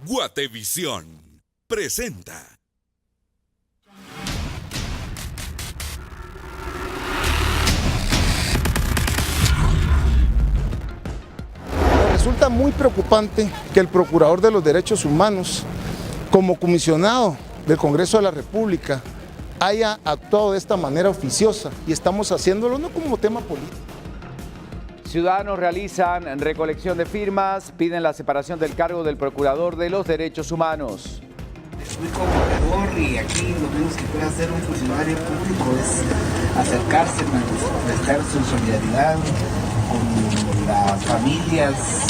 Guatevisión presenta. Resulta muy preocupante que el Procurador de los Derechos Humanos, como comisionado del Congreso de la República, haya actuado de esta manera oficiosa, y estamos haciéndolo no como tema político. Ciudadanos realizan recolección de firmas, piden la separación del cargo del Procurador de los Derechos Humanos. Fui corredor y aquí lo menos que puede hacer un funcionario público es acercarse, prestar su solidaridad con las familias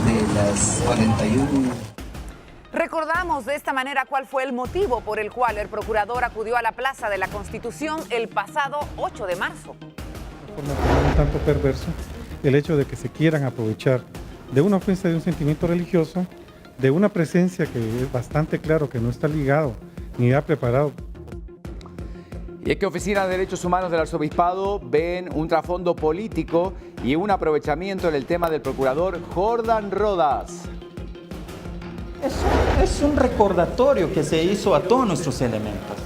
de las 41. Recordamos de esta manera cuál fue el motivo por el cual el procurador acudió a la Plaza de la Constitución el pasado 8 de marzo. Un tanto perverso el hecho de que se quieran aprovechar de una ofensa de un sentimiento religioso, de una presencia que es bastante claro que no está ligado ni ha preparado. Y es que Oficina de Derechos Humanos del Arzobispado ven un trasfondo político y un aprovechamiento en el tema del procurador Jordán Rodas. Es un recordatorio que se hizo a todos nuestros elementos.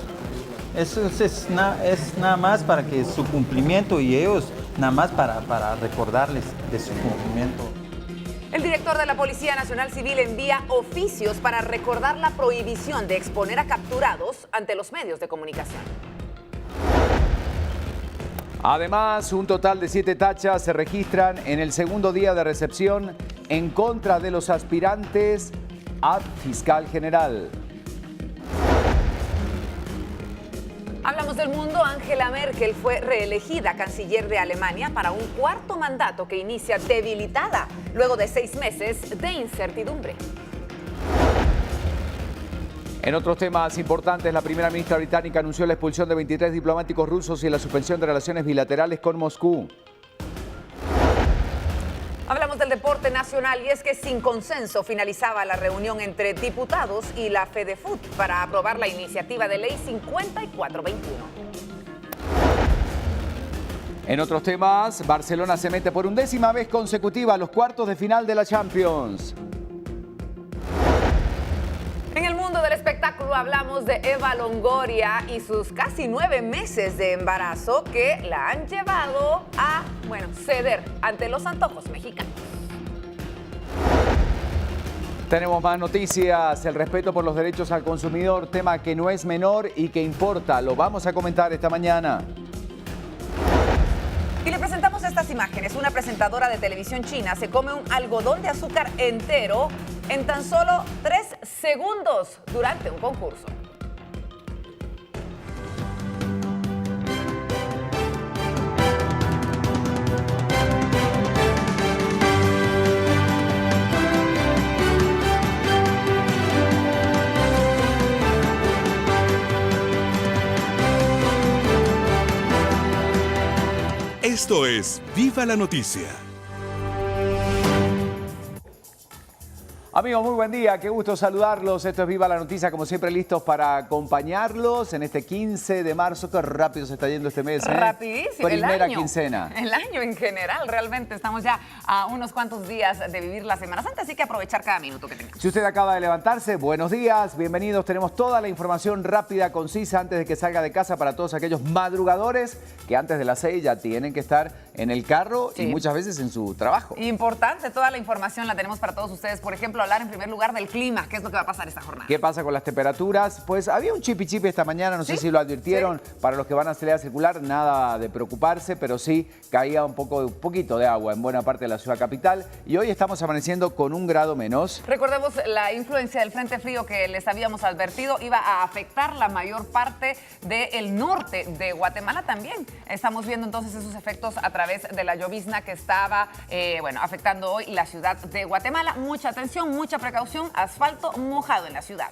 Eso es nada más para que su cumplimiento y ellos nada más para recordarles de su cumplimiento. El director de la Policía Nacional Civil envía oficios para recordar la prohibición de exponer a capturados ante los medios de comunicación. Además, un total de 7 tachas se registran en el segundo día de recepción en contra de los aspirantes a fiscal general. Hablamos del mundo. Angela Merkel fue reelegida canciller de Alemania para un cuarto mandato que inicia debilitada luego de 6 meses de incertidumbre. En otros temas importantes, la primera ministra británica anunció la expulsión de 23 diplomáticos rusos y la suspensión de relaciones bilaterales con Moscú. Hablamos del deporte nacional y es que sin consenso finalizaba la reunión entre diputados y la FEDEFUT para aprobar la iniciativa de ley 5421. En otros temas, Barcelona se mete por 11ª vez consecutiva a los cuartos de final de la Champions. En el mundo del espectáculo hablamos de Eva Longoria y sus casi 9 meses de embarazo que la han llevado a, ceder ante los antojos mexicanos. Tenemos más noticias. El respeto por los derechos al consumidor, tema que no es menor y que importa. Lo vamos a comentar esta mañana. Y le presentamos estas imágenes. Una presentadora de televisión china se come un algodón de azúcar entero en tan solo 3 segundos durante un concurso. Esto es Viva la Noticia. Amigos, muy buen día, qué gusto saludarlos. Esto es Viva la Noticia, como siempre listos para acompañarlos en este 15 de marzo. Qué rápido se está yendo este mes, ¿eh? Rapidísimo. Primera quincena. El año en general, realmente estamos ya a unos cuantos días de vivir la Semana Santa, así que aprovechar cada minuto que tengamos. Si usted acaba de levantarse, buenos días, bienvenidos. Tenemos toda la información rápida, concisa, antes de que salga de casa para todos aquellos madrugadores que antes de las 6 ya tienen que estar en el carro y muchas veces en su trabajo. Importante, toda la información la tenemos para todos ustedes. Por ejemplo, hablar en primer lugar del clima, qué es lo que va a pasar esta jornada. ¿Qué pasa con las temperaturas? Pues había un chipi esta mañana, no sé si lo advirtieron, para los que van a salir a circular, nada de preocuparse, pero sí caía un poquito de agua en buena parte de la ciudad capital y hoy estamos amaneciendo con 1 grado menos. Recordemos la influencia del frente frío que les habíamos advertido iba a afectar la mayor parte del norte de Guatemala también. Estamos viendo entonces esos efectos a través de la llovizna que estaba afectando hoy la ciudad de Guatemala. Mucha atención, mucha precaución, asfalto mojado en la ciudad.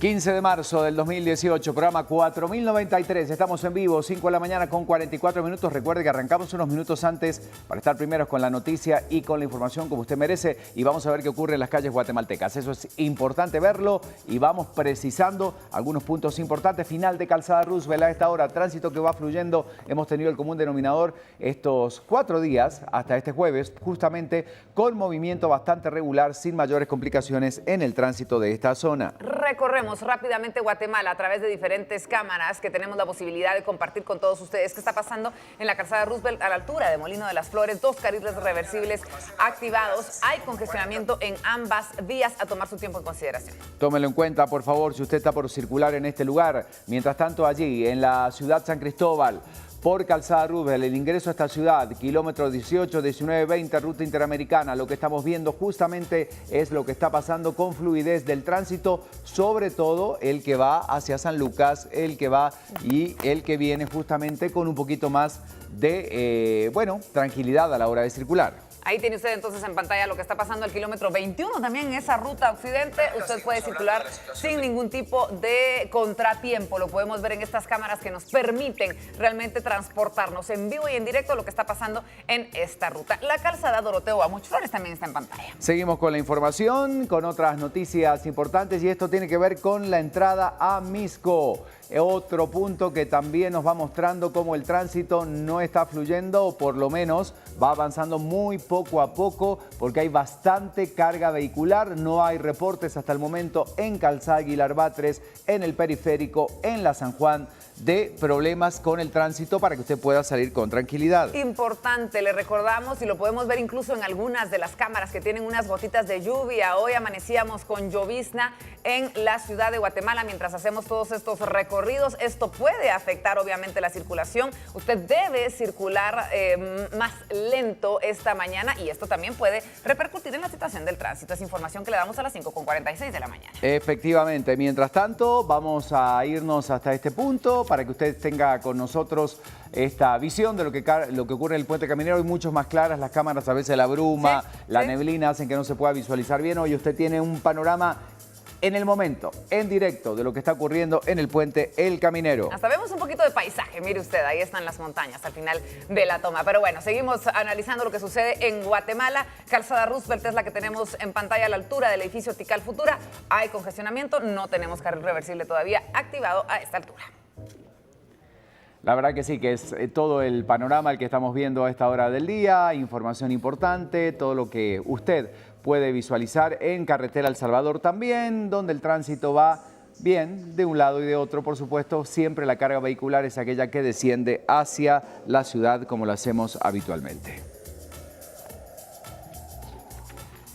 15 de marzo del 2018, programa 4093. Estamos en vivo, 5 de la mañana con 44 minutos. Recuerde que arrancamos unos minutos antes para estar primeros con la noticia y con la información como usted merece. Y vamos a ver qué ocurre en las calles guatemaltecas. Eso es importante verlo y vamos precisando algunos puntos importantes. Final de Calzada Roosevelt a esta hora. Tránsito que va fluyendo. Hemos tenido el común denominador estos 4 días hasta este jueves, justamente con movimiento bastante regular, sin mayores complicaciones en el tránsito de esta zona. Recorremos rápidamente Guatemala a través de diferentes cámaras que tenemos la posibilidad de compartir con todos ustedes. ¿Qué está pasando en la Calzada Roosevelt a la altura de Molino de las Flores? 2 carriles reversibles activados. Hay congestionamiento en ambas vías, a tomar su tiempo en consideración. Tómelo en cuenta, por favor, si usted está por circular en este lugar. Mientras tanto, allí, en la ciudad San Cristóbal, por Calzada Roosevelt, el ingreso a esta ciudad, kilómetros 18, 19, 20, ruta interamericana. Lo que estamos viendo justamente es lo que está pasando con fluidez del tránsito, sobre todo el que va hacia San Lucas, el que va y el que viene justamente con un poquito más de, tranquilidad a la hora de circular. Ahí tiene usted entonces en pantalla lo que está pasando al kilómetro 21 también en esa ruta occidente. Usted puede circular sin ningún tipo de contratiempo. Lo podemos ver en estas cámaras que nos permiten realmente transportarnos en vivo y en directo lo que está pasando en esta ruta. La calzada Doroteo Amuch Flores también está en pantalla. Seguimos con la información, con otras noticias importantes y esto tiene que ver con la entrada a Misco. Otro punto que también nos va mostrando cómo el tránsito no está fluyendo, o por lo menos va avanzando muy poco a poco, porque hay bastante carga vehicular. No hay reportes hasta el momento en Calzada Aguilar Batres, en el periférico, en la San Juan, de problemas con el tránsito para que usted pueda salir con tranquilidad. Importante, le recordamos y lo podemos ver incluso en algunas de las cámaras que tienen unas gotitas de lluvia. Hoy amanecíamos con llovizna en la ciudad de Guatemala mientras hacemos todos estos recorridos. Esto puede afectar obviamente la circulación. Usted debe circular más lento esta mañana y esto también puede repercutir en la situación del tránsito. Es información que le damos a las 5:46 de la mañana. Efectivamente. Mientras tanto, vamos a irnos hasta este punto para que usted tenga con nosotros esta visión de lo que ocurre en el puente caminero. Hay muchos más claras las cámaras, a veces la bruma, la neblina hacen que no se pueda visualizar bien. Hoy usted tiene un panorama en el momento, en directo, de lo que está ocurriendo en el puente El Caminero. Hasta vemos un poquito de paisaje, mire usted, ahí están las montañas al final de la toma. Pero bueno, seguimos analizando lo que sucede en Guatemala. Calzada Roosevelt es la que tenemos en pantalla a la altura del edificio Tikal Futura. Hay congestionamiento, no tenemos carril reversible todavía activado a esta altura. La verdad que sí, que es todo el panorama el que estamos viendo a esta hora del día, información importante, todo lo que usted puede visualizar en Carretera El Salvador también, donde el tránsito va bien de un lado y de otro. Por supuesto, siempre la carga vehicular es aquella que desciende hacia la ciudad como lo hacemos habitualmente.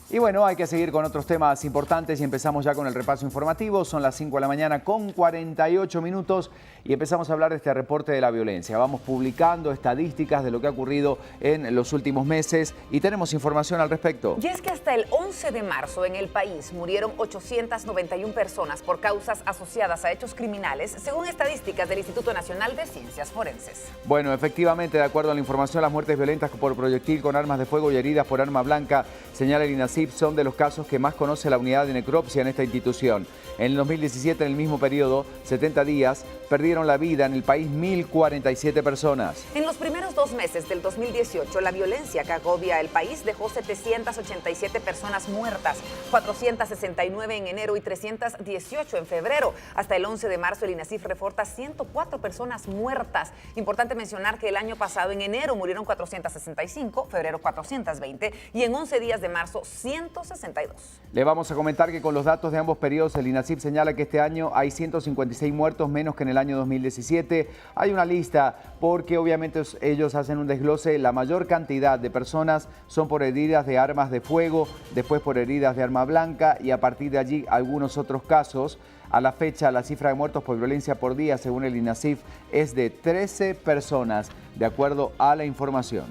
Y bueno, hay que seguir con otros temas importantes y empezamos ya con el repaso informativo. Son las 5 de la mañana con 48 minutos y empezamos a hablar de este reporte de la violencia. Vamos publicando estadísticas de lo que ha ocurrido en los últimos meses y tenemos información al respecto. Y es que hasta el 11 de marzo en el país murieron 891 personas por causas asociadas a hechos criminales, según estadísticas del Instituto Nacional de Ciencias Forenses. Bueno, efectivamente, de acuerdo a la información, las muertes violentas por proyectil con armas de fuego y heridas por arma blanca, señala el INACIF, son de los casos que más conoce la unidad de necropsia en esta institución. En el 2017, en el mismo periodo, 70 días, perdieron la vida en el país 1.047 personas. En los primeros 2 meses del 2018, la violencia que agobia el país dejó 787 personas muertas, 469 en enero y 318 en febrero. Hasta el 11 de marzo, el INACIF reporta 104 personas muertas. Importante mencionar que el año pasado, en enero, murieron 465, febrero 420 y en 11 días de marzo, 162. Le vamos a comentar que con los datos de ambos periodos, el INACIF señala que este año hay 156 muertos menos que en el año 2017. Hay una lista porque obviamente ellos hacen un desglose. La mayor cantidad de personas son por heridas de armas de fuego, después por heridas de arma blanca y a partir de allí algunos otros casos. A la fecha, la cifra de muertos por violencia por día, según el INACIF, es de 13 personas, de acuerdo a la información.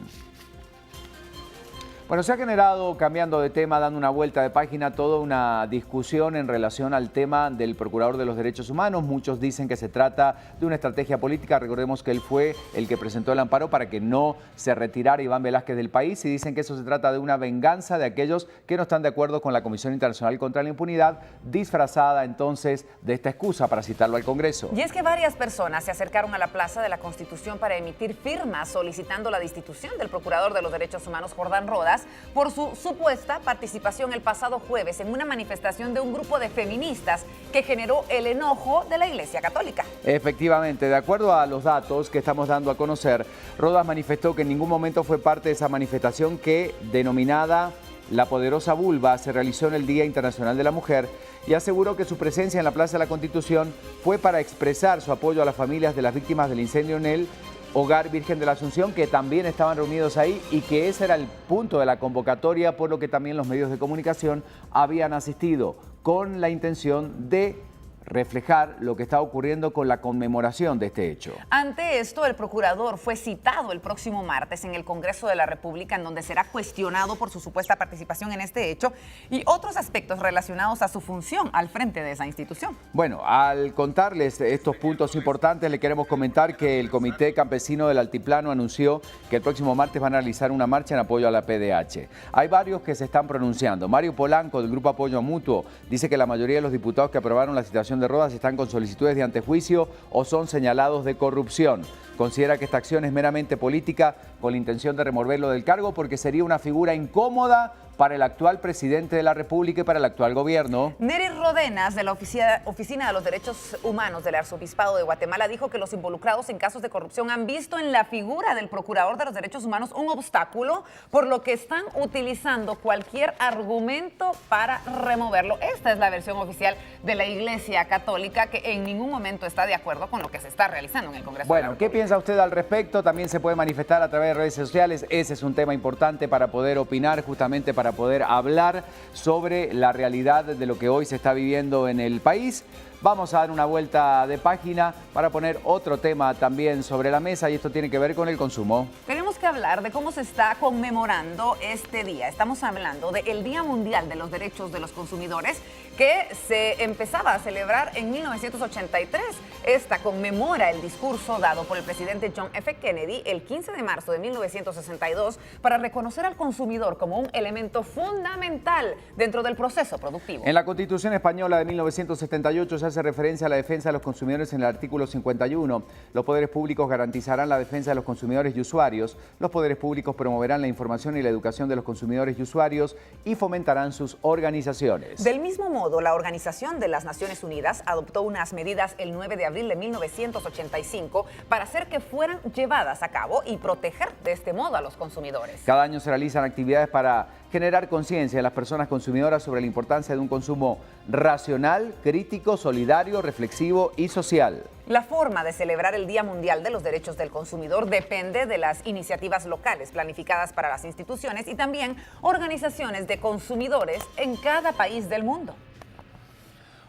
Bueno, se ha generado, cambiando de tema, dando una vuelta de página, toda una discusión en relación al tema del Procurador de los Derechos Humanos. Muchos dicen que se trata de una estrategia política. Recordemos que él fue el que presentó el amparo para que no se retirara Iván Velázquez del país, y dicen que eso se trata de una venganza de aquellos que no están de acuerdo con la Comisión Internacional contra la Impunidad, disfrazada entonces de esta excusa para citarlo al Congreso. Y es que varias personas se acercaron a la Plaza de la Constitución para emitir firmas solicitando la destitución del Procurador de los Derechos Humanos, Jordán Rodas, por su supuesta participación el pasado jueves en una manifestación de un grupo de feministas que generó el enojo de la Iglesia Católica. Efectivamente, de acuerdo a los datos que estamos dando a conocer, Rodas manifestó que en ningún momento fue parte de esa manifestación que, denominada La Poderosa Vulva, se realizó en el Día Internacional de la Mujer, y aseguró que su presencia en la Plaza de la Constitución fue para expresar su apoyo a las familias de las víctimas del incendio en el Hogar Virgen de la Asunción, que también estaban reunidos ahí, y que ese era el punto de la convocatoria, por lo que también los medios de comunicación habían asistido, con la intención de reflejar lo que está ocurriendo con la conmemoración de este hecho. Ante esto, el procurador fue citado el próximo martes en el Congreso de la República, en donde será cuestionado por su supuesta participación en este hecho y otros aspectos relacionados a su función al frente de esa institución. Bueno, al contarles estos puntos importantes, le queremos comentar que el Comité Campesino del Altiplano anunció que el próximo martes van a realizar una marcha en apoyo a la PDH. Hay varios que se están pronunciando. Mario Polanco, del Grupo Apoyo Mutuo, dice que la mayoría de los diputados que aprobaron la citación de Rodas están con solicitudes de antejuicio o son señalados de corrupción. Considera que esta acción es meramente política, con la intención de removerlo del cargo, porque sería una figura incómoda para el actual presidente de la República y para el actual gobierno. Nery Rodenas, de la Oficina de los Derechos Humanos del Arzobispado de Guatemala, dijo que los involucrados en casos de corrupción han visto en la figura del Procurador de los Derechos Humanos un obstáculo, por lo que están utilizando cualquier argumento para removerlo. Esta es la versión oficial de la Iglesia Católica, que en ningún momento está de acuerdo con lo que se está realizando en el Congreso. Bueno, ¿qué piensa usted al respecto? También se puede manifestar a través de redes sociales. Ese es un tema importante para poder opinar, justamente para poder hablar sobre la realidad de lo que hoy se está viviendo en el país. Vamos a dar una vuelta de página para poner otro tema también sobre la mesa, y esto tiene que ver con el consumo. Tenemos que hablar de cómo se está conmemorando este día. Estamos hablando del Día Mundial de los Derechos de los Consumidores, que se empezaba a celebrar en 1983. Esta conmemora el discurso dado por el presidente John F. Kennedy el 15 de marzo de 1962 para reconocer al consumidor como un elemento fundamental dentro del proceso productivo. En la Constitución Española de 1978 se hace referencia a la defensa de los consumidores en el artículo 51. Los poderes públicos garantizarán la defensa de los consumidores y usuarios. Los poderes públicos promoverán la información y la educación de los consumidores y usuarios y fomentarán sus organizaciones. Del mismo modo, la Organización de las Naciones Unidas adoptó unas medidas el 9 de abril de 1985 para hacer que fueran llevadas a cabo y proteger de este modo a los consumidores. Cada año se realizan actividades para generar conciencia en las personas consumidoras sobre la importancia de un consumo racional, crítico, solidario, reflexivo y social. La forma de celebrar el Día Mundial de los Derechos del Consumidor depende de las iniciativas locales planificadas para las instituciones y también organizaciones de consumidores en cada país del mundo.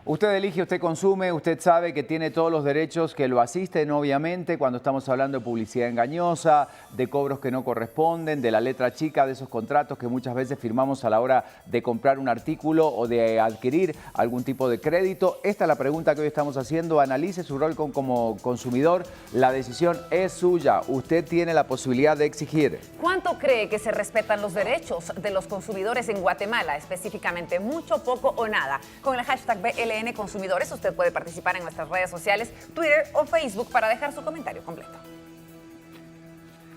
Usted elige, usted consume, usted sabe que tiene todos los derechos que lo asisten, obviamente, cuando estamos hablando de publicidad engañosa, de cobros que no corresponden, de la letra chica de esos contratos que muchas veces firmamos a la hora de comprar un artículo o de adquirir algún tipo de crédito. Esta es la pregunta que hoy estamos haciendo. Analice su rol como consumidor. La decisión es suya. Usted tiene la posibilidad de exigir. ¿Cuánto cree que se respetan los derechos de los consumidores en Guatemala? Específicamente, mucho, poco o nada. Con el hashtag BLN Consumidores, usted puede participar en nuestras redes sociales, Twitter o Facebook, para dejar su comentario completo.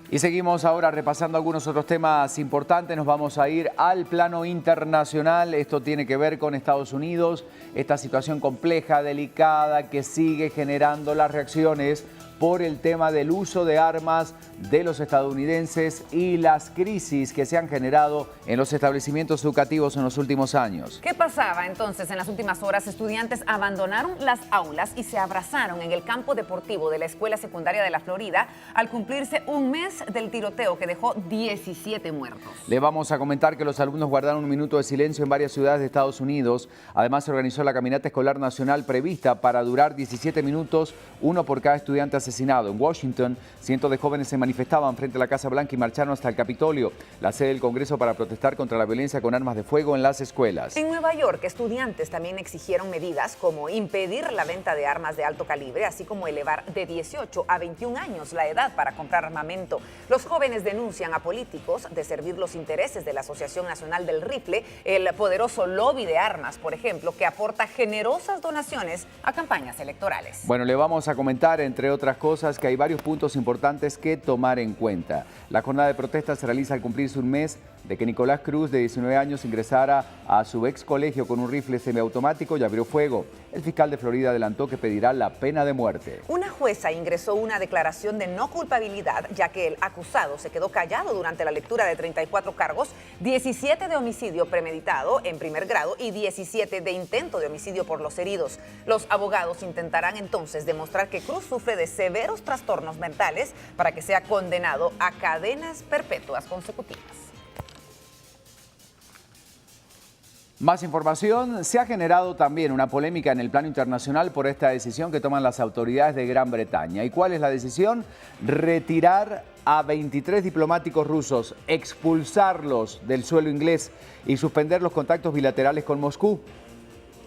Y seguimos ahora repasando algunos otros temas importantes. Nos vamos a ir al plano internacional. Esto tiene que ver con Estados Unidos, esta situación compleja, delicada, que sigue generando las reacciones por el tema del uso de armas de los estadounidenses y las crisis que se han generado en los establecimientos educativos en los últimos años. ¿Qué pasaba entonces? En las últimas horas, estudiantes abandonaron las aulas y se abrazaron en el campo deportivo de la Escuela Secundaria de la Florida al cumplirse un mes del tiroteo que dejó 17 muertos. Le vamos a comentar que los alumnos guardaron un minuto de silencio en varias ciudades de Estados Unidos. Además, se organizó la caminata escolar nacional prevista para durar 17 minutos, uno por cada estudiante asesinado. En Washington, cientos de jóvenes se manifestaban frente a la Casa Blanca y marcharon hasta el Capitolio, la sede del Congreso, para protestar contra la violencia con armas de fuego en las escuelas. En Nueva York, estudiantes también exigieron medidas como impedir la venta de armas de alto calibre, así como elevar de 18 a 21 años la edad para comprar armamento. Los jóvenes denuncian a políticos de servir los intereses de la Asociación Nacional del Rifle, el poderoso lobby de armas, por ejemplo, que aporta generosas donaciones a campañas electorales. Bueno, le vamos a comentar, entre otras cosas, que hay varios puntos importantes que tomar en cuenta. La jornada de protesta se realiza al cumplirse un mes de que Nicolás Cruz, de 19 años, ingresara a su ex colegio con un rifle semiautomático y abrió fuego. El fiscal de Florida adelantó que pedirá la pena de muerte. Una jueza ingresó una declaración de no culpabilidad, ya que el acusado se quedó callado durante la lectura de 34 cargos, 17 de homicidio premeditado en primer grado y 17 de intento de homicidio por los heridos. Los abogados intentarán entonces demostrar que Cruz sufre de severos trastornos mentales para que sea condenado a cadenas perpetuas consecutivas. Más información. Se ha generado también una polémica en el plano internacional por esta decisión que toman las autoridades de Gran Bretaña. ¿Y cuál es la decisión? Retirar a 23 diplomáticos rusos, expulsarlos del suelo inglés y suspender los contactos bilaterales con Moscú.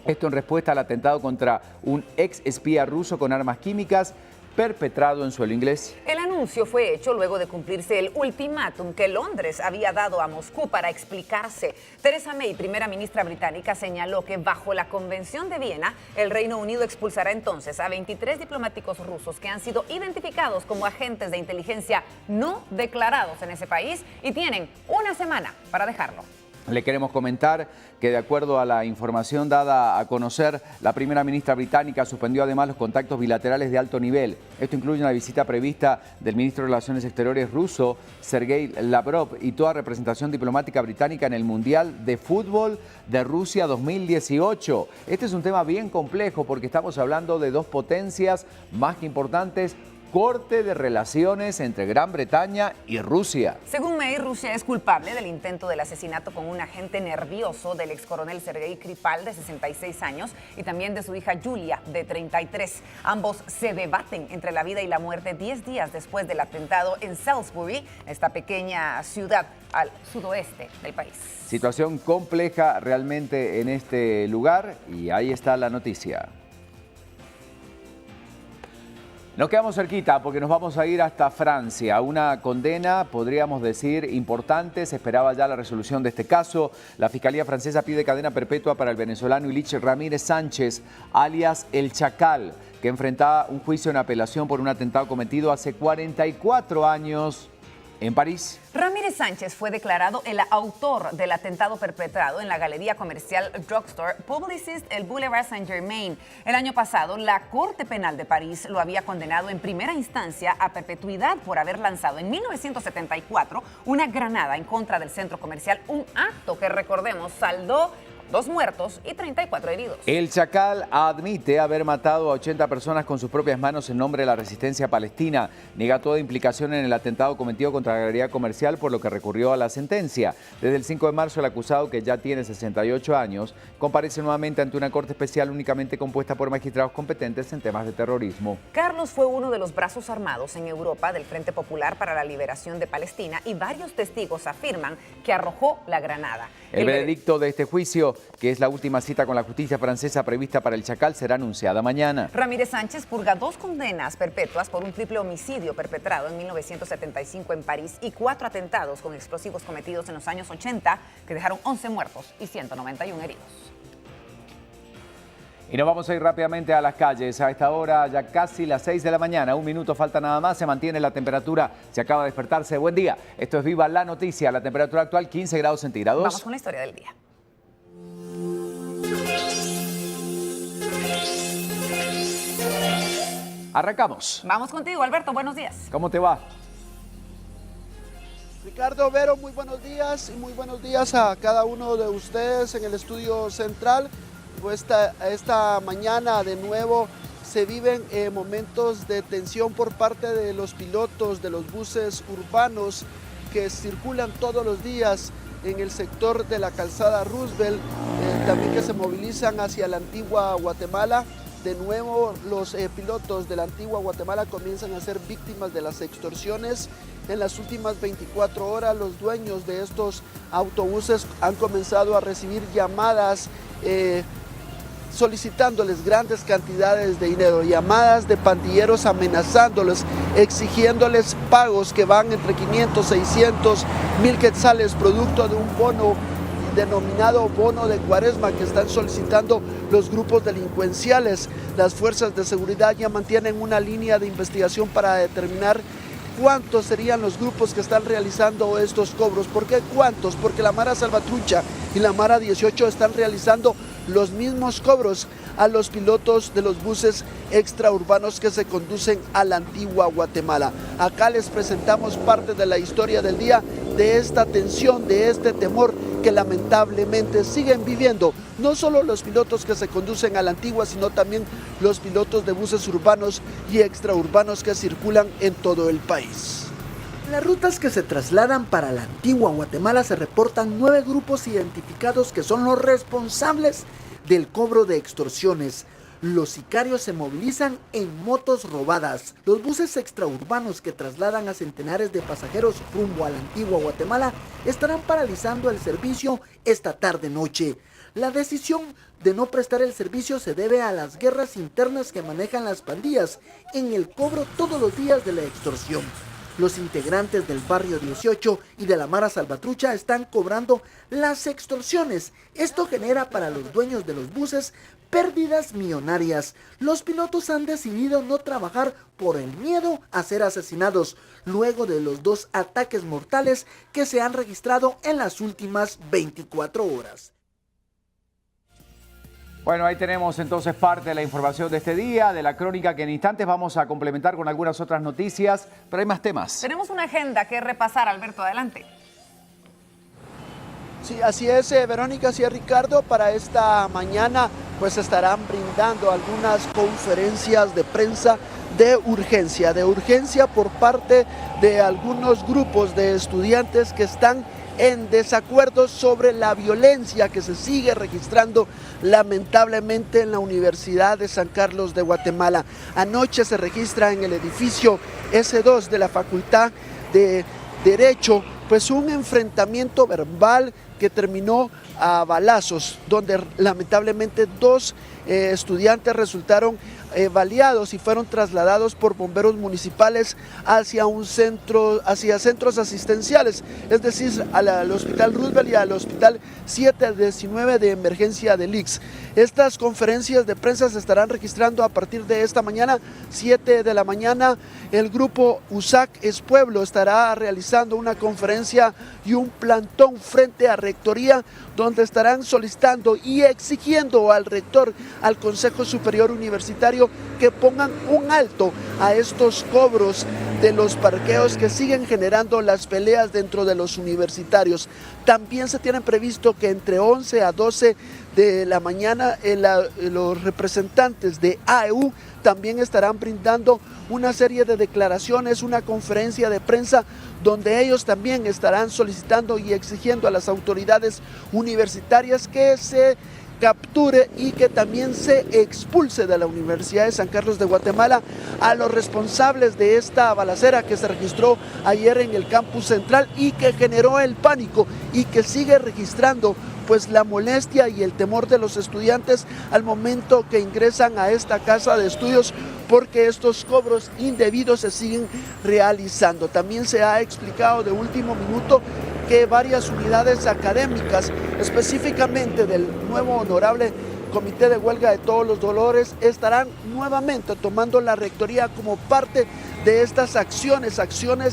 Esto en respuesta al atentado contra un ex espía ruso con armas químicas perpetrado en suelo inglés. El anuncio fue hecho luego de cumplirse el ultimátum que Londres había dado a Moscú para explicarse. Theresa May, primera ministra británica, señaló que bajo la Convención de Viena, el Reino Unido expulsará entonces a 23 diplomáticos rusos que han sido identificados como agentes de inteligencia no declarados en ese país y tienen una semana para dejarlo. Le queremos comentar que, de acuerdo a la información dada a conocer, la primera ministra británica suspendió además los contactos bilaterales de alto nivel. Esto incluye una visita prevista del ministro de Relaciones Exteriores ruso, Sergei Lavrov, y toda representación diplomática británica en el Mundial de Fútbol de Rusia 2018. Este es un tema bien complejo porque estamos hablando de dos potencias más que importantes. Corte de relaciones entre Gran Bretaña y Rusia. Según May, Rusia es culpable del intento del asesinato con un agente nervioso del excoronel Sergei Skripal, de 66 años, y también de su hija Yulia, de 33. Ambos se debaten entre la vida y la muerte 10 días después del atentado en Salisbury, esta pequeña ciudad al sudoeste del país. Situación compleja realmente en este lugar y ahí está la noticia. Nos quedamos cerquita porque nos vamos a ir hasta Francia. Una condena, podríamos decir, importante. Se esperaba ya la resolución de este caso. La Fiscalía francesa pide cadena perpetua para el venezolano Ilich Ramírez Sánchez, alias El Chacal, que enfrentaba un juicio en apelación por un atentado cometido hace 44 años en París. Ramírez Sánchez fue declarado el autor del atentado perpetrado en la galería comercial Drugstore Publicis El Boulevard Saint-Germain. El año pasado, la Corte Penal de París lo había condenado en primera instancia a perpetuidad por haber lanzado en 1974 una granada en contra del centro comercial, un acto que, recordemos, saldó 2 muertos y 34 heridos. El Chacal admite haber matado a 80 personas con sus propias manos en nombre de la resistencia palestina. Niega toda implicación en el atentado cometido contra la galería comercial, por lo que recurrió a la sentencia. Desde el 5 de marzo, el acusado, que ya tiene 68 años, comparece nuevamente ante una corte especial únicamente compuesta por magistrados competentes en temas de terrorismo. Carlos fue uno de los brazos armados en Europa del Frente Popular para la Liberación de Palestina y varios testigos afirman que arrojó la granada. El veredicto de este juicio, que es la última cita con la justicia francesa prevista para el Chacal, será anunciada mañana. Ramírez Sánchez purga 2 condenas perpetuas por un triple homicidio perpetrado en 1975 en París y 4 atentados con explosivos cometidos en los años 80 que dejaron 11 muertos y 191 heridos. Y nos vamos a ir rápidamente a las calles. A esta hora, ya casi las 6 de la mañana. 1 minuto falta nada más. Se mantiene la temperatura. Se acaba de despertarse. Buen día. Esto es Viva la Noticia. La temperatura actual 15 grados centígrados. Vamos con la historia del día. Arrancamos. Vamos contigo, Alberto. Buenos días. ¿Cómo te va? Ricardo, Vero, muy buenos días y muy buenos días a cada uno de ustedes en el estudio central. Pues esta mañana de nuevo se viven momentos de tensión por parte de los pilotos de los buses urbanos que circulan todos los días en el sector de la calzada Roosevelt, también que se movilizan hacia la antigua Guatemala. De nuevo, los pilotos de la antigua Guatemala comienzan a ser víctimas de las extorsiones. En las últimas 24 horas, los dueños de estos autobuses han comenzado a recibir llamadas solicitándoles grandes cantidades de dinero, llamadas de pandilleros amenazándoles, exigiéndoles pagos que van entre 500, 600, 1000 quetzales, producto de un bono denominado bono de Cuaresma que están solicitando los grupos delincuenciales. Las fuerzas de seguridad ya mantienen una línea de investigación para determinar cuántos serían los grupos que están realizando estos cobros. ¿Por qué cuántos? Porque la Mara Salvatrucha y la Mara 18 están realizando los mismos cobros a los pilotos de los buses extraurbanos que se conducen a la antigua Guatemala. Acá les presentamos parte de la historia del día, de esta tensión, de este temor que lamentablemente siguen viviendo no solo los pilotos que se conducen a la antigua, sino también los pilotos de buses urbanos y extraurbanos que circulan en todo el país. En las rutas que se trasladan para la antigua Guatemala se reportan 9 grupos identificados que son los responsables del cobro de extorsiones. Los sicarios se movilizan en motos robadas. Los buses extraurbanos que trasladan a centenares de pasajeros rumbo a la antigua Guatemala estarán paralizando el servicio esta tarde-noche. La decisión de no prestar el servicio se debe a las guerras internas que manejan las pandillas en el cobro todos los días de la extorsión. Los integrantes del barrio 18 y de la Mara Salvatrucha están cobrando las extorsiones. Esto genera para los dueños de los buses pérdidas millonarias. Los pilotos han decidido no trabajar por el miedo a ser asesinados, luego de los 2 ataques mortales que se han registrado en las últimas 24 horas. Bueno, ahí tenemos entonces parte de la información de este día, de la crónica que en instantes vamos a complementar con algunas otras noticias, pero hay más temas. Tenemos una agenda que repasar, Alberto, adelante. Sí, así es, Verónica, así es, Ricardo. Para esta mañana pues estarán brindando algunas conferencias de prensa de urgencia por parte de algunos grupos de estudiantes que están en desacuerdo sobre la violencia que se sigue registrando lamentablemente en la Universidad de San Carlos de Guatemala. Anoche se registra en el edificio S2 de la Facultad de Derecho pues un enfrentamiento verbal que terminó a balazos, donde lamentablemente 2 estudiantes resultaron baleados y fueron trasladados por bomberos municipales hacia centros asistenciales, es decir, al Hospital Roosevelt y al Hospital 719 de emergencia del IX. Estas conferencias de prensa se estarán registrando a partir de esta mañana, 7 de la mañana. El grupo USAC Es Pueblo estará realizando una conferencia y un plantón frente a Rectoría, donde estarán solicitando y exigiendo al rector, al Consejo Superior Universitario, que pongan un alto a estos cobros de los parqueos que siguen generando las peleas dentro de los universitarios. También se tienen previsto que entre 11 a 12 de la mañana los representantes de AEU también estarán brindando una serie de declaraciones, una conferencia de prensa donde ellos también estarán solicitando y exigiendo a las autoridades universitarias que se capture y que también se expulse de la Universidad de San Carlos de Guatemala a los responsables de esta balacera que se registró ayer en el campus central y que generó el pánico y que sigue registrando pues la molestia y el temor de los estudiantes al momento que ingresan a esta casa de estudios, porque estos cobros indebidos se siguen realizando. También se ha explicado de último minuto que varias unidades académicas, específicamente del nuevo honorable Comité de Huelga de Todos los Dolores, estarán nuevamente tomando la rectoría como parte de estas acciones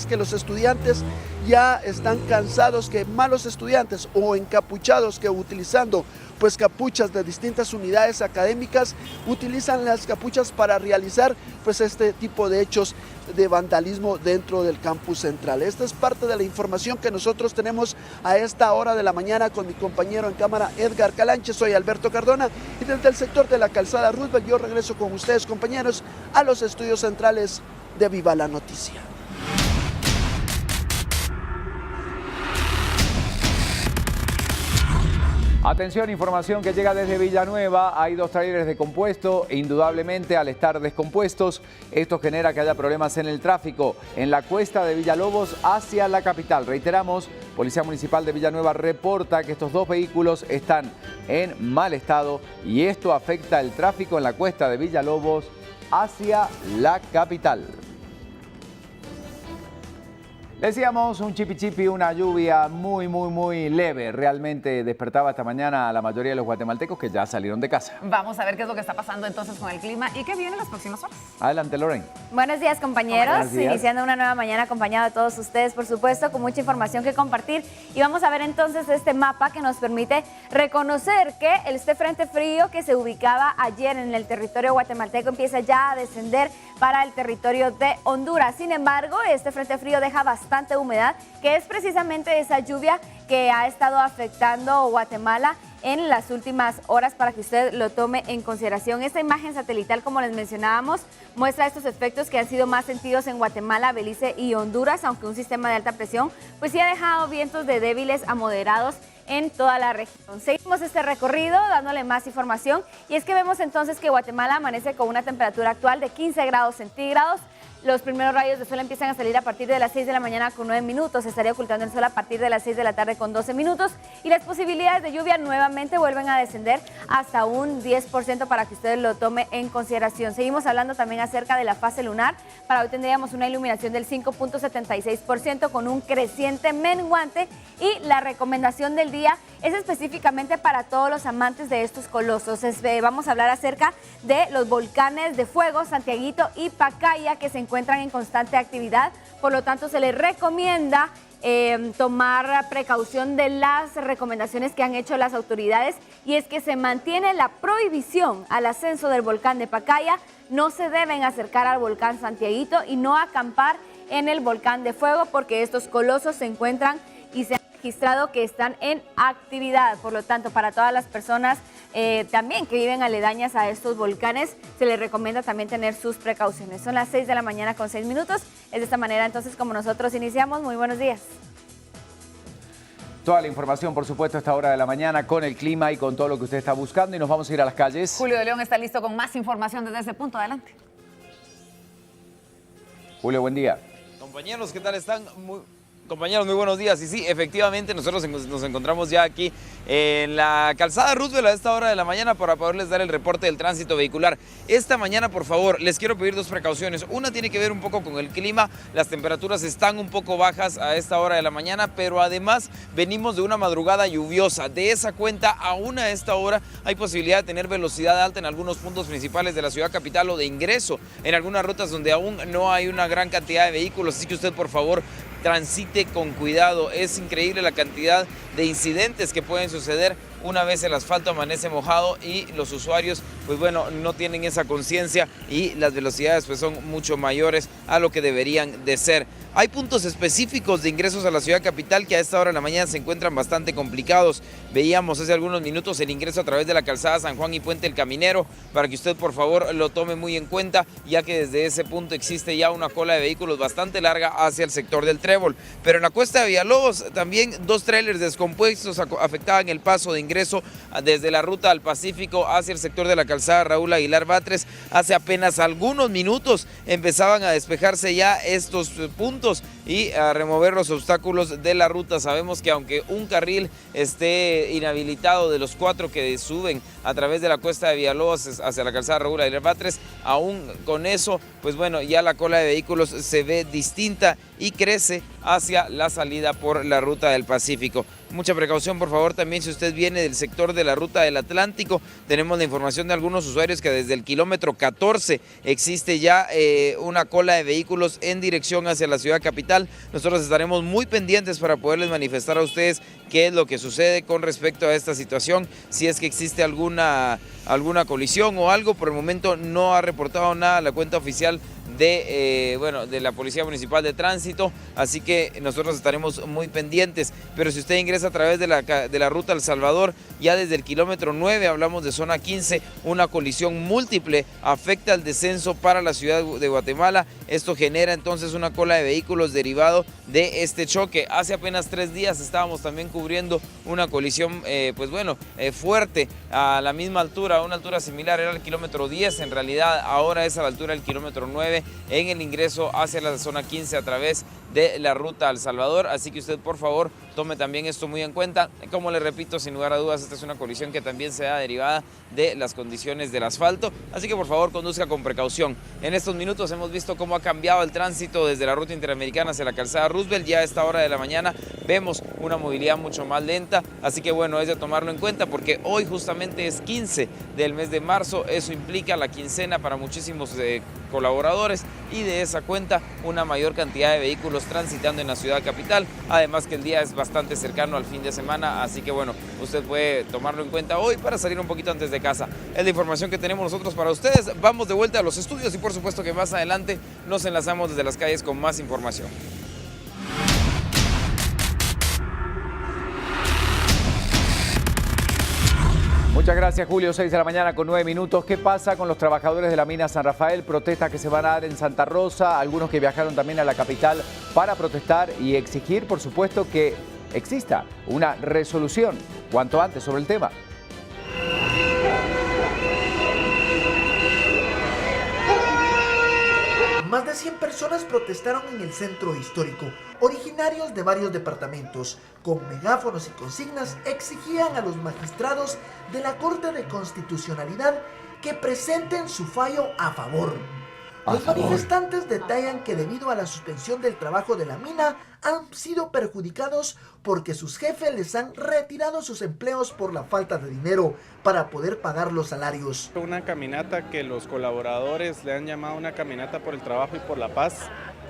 que los estudiantes ya están cansados, que malos estudiantes o encapuchados que utilizando pues capuchas de distintas unidades académicas utilizan las capuchas para realizar pues este tipo de hechos de vandalismo dentro del campus central. Esta es parte de la información que nosotros tenemos a esta hora de la mañana con mi compañero en cámara Edgar Calanche. Soy Alberto Cardona y desde el sector de la calzada Roosevelt yo regreso con ustedes, compañeros, a los estudios centrales de Viva la Noticia. Atención, información que llega desde Villanueva. Hay 2 trailers de compuesto. Indudablemente, al estar descompuestos, esto genera que haya problemas en el tráfico en la cuesta de Villalobos hacia la capital. Reiteramos, Policía Municipal de Villanueva reporta que estos 2 vehículos están en mal estado y esto afecta el tráfico en la cuesta de Villalobos hacia la capital. Decíamos un chipi, una lluvia muy leve. Realmente despertaba esta mañana a la mayoría de los guatemaltecos que ya salieron de casa. Vamos a ver qué es lo que está pasando entonces con el clima y qué viene en las próximas horas. Adelante, Loren. Buenos días, compañeros. Buenos días. Iniciando una nueva mañana acompañado de todos ustedes, por supuesto, con mucha información que compartir. Y vamos a ver entonces este mapa que nos permite reconocer que este frente frío que se ubicaba ayer en el territorio guatemalteco empieza ya a descender para el territorio de Honduras. Sin embargo, este frente frío deja bastante humedad, que es precisamente esa lluvia que ha estado afectando Guatemala en las últimas horas, para que usted lo tome en consideración. Esta imagen satelital, como les mencionábamos, muestra estos efectos que han sido más sentidos en Guatemala, Belice y Honduras, aunque un sistema de alta presión pues sí ha dejado vientos de débiles a moderados en toda la región. Seguimos este recorrido dándole más información, y es que vemos entonces que Guatemala amanece con una temperatura actual de 15 grados centígrados. Los primeros rayos de sol empiezan a salir a partir de las 6 de la mañana con 9 minutos. Se estaría ocultando el sol a partir de las 6 de la tarde con 12 minutos. Y las posibilidades de lluvia nuevamente vuelven a descender hasta un 10% para que ustedes lo tome en consideración. Seguimos hablando también acerca de la fase lunar. Para hoy tendríamos una iluminación del 5.76% con un creciente menguante. Y la recomendación del día es específicamente para todos los amantes de estos colosos. Vamos a hablar acerca de los volcanes de fuego, Santiaguito y Pacaya, que se encuentran en constante actividad. Por lo tanto, se les recomienda tomar precaución de las recomendaciones que han hecho las autoridades, y es que se mantiene la prohibición al ascenso del volcán de Pacaya. No se deben acercar al volcán Santiaguito y no acampar en el volcán de fuego, porque estos colosos se encuentran y se han registrado que están en actividad. Por lo tanto, para todas las personas también que viven aledañas a estos volcanes, se les recomienda también tener sus precauciones. Son las 6 de la mañana con 6 minutos. Es de esta manera entonces como nosotros iniciamos. Muy buenos días. Toda la información, por supuesto, a esta hora de la mañana, con el clima y con todo lo que usted está buscando. Y nos vamos a ir a las calles. Julio de León está listo con más información desde ese punto. Adelante. Julio, buen día. Compañeros, ¿qué tal están? Compañeros, muy buenos días. Y sí, efectivamente, nosotros nos encontramos ya aquí en la calzada Roosevelt a esta hora de la mañana para poderles dar el reporte del tránsito vehicular. Esta mañana, por favor, les quiero pedir 2 precauciones. Una tiene que ver un poco con el clima. Las temperaturas están un poco bajas a esta hora de la mañana, pero además venimos de una madrugada lluviosa. De esa cuenta, aún a esta hora hay posibilidad de tener velocidad alta en algunos puntos principales de la ciudad capital o de ingreso en algunas rutas donde aún no hay una gran cantidad de vehículos. Así que usted, por favor, transite con cuidado. Es increíble la cantidad de incidentes que pueden suceder una vez el asfalto amanece mojado y los usuarios, pues bueno, no tienen esa conciencia y las velocidades pues son mucho mayores a lo que deberían de ser. Hay puntos específicos de ingresos a la ciudad capital que a esta hora de la mañana se encuentran bastante complicados. Veíamos hace algunos minutos el ingreso a través de la calzada San Juan y Puente El Caminero, para que usted por favor lo tome muy en cuenta, ya que desde ese punto existe ya una cola de vehículos bastante larga hacia el sector del Trébol. Pero en la cuesta de Villalobos también 2 trailers descompuestos afectaban el paso de ingreso desde la ruta al Pacífico hacia el sector de la calzada Raúl Aguilar Batres. Hace apenas algunos minutos empezaban a despejarse ya estos puntos y a remover los obstáculos de la ruta. Sabemos que aunque un carril esté inhabilitado de los 4 que suben a través de la cuesta de Villalobos hacia la calzada Raúl Aguilar Batres, aún con eso, pues bueno, ya la cola de vehículos se ve distinta y crece hacia la salida por la ruta del Pacífico. Mucha precaución, por favor, también si usted viene del sector de la ruta del Atlántico. Tenemos la información de algunos usuarios que desde el kilómetro 14 existe ya una cola de vehículos en dirección hacia la ciudad capital. Nosotros estaremos muy pendientes para poderles manifestar a ustedes qué es lo que sucede con respecto a esta situación, si es que existe alguna colisión o algo. Por el momento no ha reportado nada la cuenta oficial de la Policía Municipal de Tránsito, así que nosotros estaremos muy pendientes. Pero si usted ingresa a través de la ruta El Salvador, ya desde el kilómetro 9, hablamos de zona 15, una colisión múltiple afecta el descenso para la ciudad de Guatemala. Esto genera entonces una cola de vehículos derivado de este choque. Hace apenas 3 días estábamos también cubriendo una colisión fuerte a la misma altura, a una altura similar, era el kilómetro 10, en realidad ahora es a la altura del kilómetro 9 en el ingreso hacia la zona 15 a través de la ruta El Salvador, así que usted por favor tome también esto muy en cuenta. Como le repito, sin lugar a dudas, esta es una colisión que también se da derivada de las condiciones del asfalto, así que por favor conduzca con precaución. En estos minutos hemos visto cómo ha cambiado el tránsito desde la ruta interamericana hacia la calzada Roosevelt. Ya a esta hora de la mañana vemos una movilidad mucho más lenta, así que bueno, es de tomarlo en cuenta porque hoy justamente es 15 del mes de marzo, eso implica la quincena para muchísimos colaboradores y de esa cuenta una mayor cantidad de vehículos transitando en la ciudad capital, además que el día es bastante cercano al fin de semana, así que bueno, usted puede tomarlo en cuenta hoy para salir un poquito antes de casa. Es la información que tenemos nosotros para ustedes. Vamos de vuelta a los estudios y por supuesto que más adelante nos enlazamos desde las calles con más información. Muchas gracias, Julio. 6 de la mañana con 9 minutos. ¿Qué pasa con los trabajadores de la mina San Rafael? Protestas que se van a dar en Santa Rosa, algunos que viajaron también a la capital para protestar y exigir, por supuesto, que exista una resolución cuanto antes sobre el tema. Más de 100 personas protestaron en el centro histórico. Originarios de varios departamentos, con megáfonos y consignas, exigían a los magistrados de la Corte de Constitucionalidad que presenten su fallo a favor. Los manifestantes detallan que debido a la suspensión del trabajo de la mina han sido perjudicados porque sus jefes les han retirado sus empleos por la falta de dinero para poder pagar los salarios. Una caminata que los colaboradores le han llamado una caminata por el trabajo y por la paz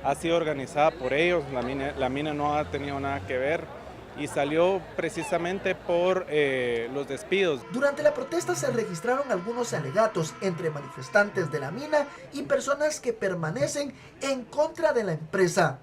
ha sido organizada por ellos, la mina no ha tenido nada que ver y salió precisamente por los despidos. Durante la protesta se registraron algunos alegatos entre manifestantes de la mina y personas que permanecen en contra de la empresa.